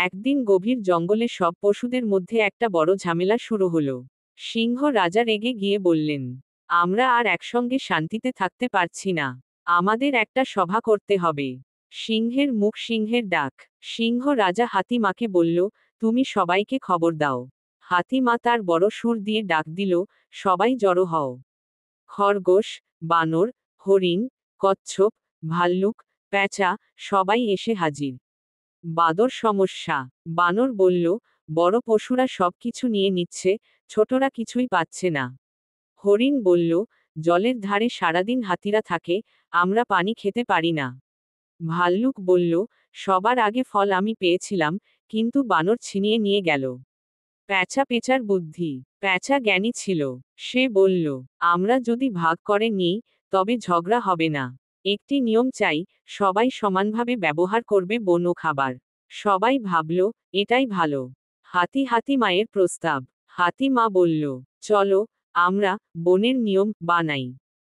একদিন গভীর জঙ্গলে সব পশুদের মধ্যে একটা বড় ঝামেলা শুরু হলো। সিংহ রাজা রেগে গিয়ে বললেন, আমরা আর একসঙ্গে শান্তিতে থাকতে পারছি না। আমাদের একটা সভা করতে হবে। সিংহের মুখ সিংহের ডাক। সিংহ রাজা হাতিমাকে বলল, তুমি সবাইকে খবর দাও। হাতিমা তার বড় সুর দিয়ে ডাক দিল, সবাই জড়ো হও। খরগোশ, বানর, হরিণ, কচ্ছপ, ভাল্লুক, প্যাঁচা সবাই এসে হাজির। বাদর সমস্যা। বানর বলল, বড় পশুরা সবকিছু নিয়ে নিচ্ছে, ছোটরা কিছুই পাচ্ছে না। হরিণ বলল, জলের ধারে সারাদিন হাতিরা থাকে, আমরা পানি খেতে পারি না। ভাল্লুক বলল, সবার আগে ফল আমি পেয়েছিলাম, কিন্তু বানর ছিনিয়ে নিয়ে গেল। প্যাঁচা পেঁচার বুদ্ধি। প্যাঁচা জ্ঞানী ছিল। সে বলল, আমরা যদি ভাগ করে নিই, তবে ঝগড়া হবে না। একটি নিয়ম চাই, সবাই সমানভাবে ব্যবহার করবে বন ও খাবার। সবাই ভাবল, এটাই ভালো। হাতি মায়ের প্রস্তাব। হাতি মা বলল, চলো, আমরা বনের নিয়ম বানাই।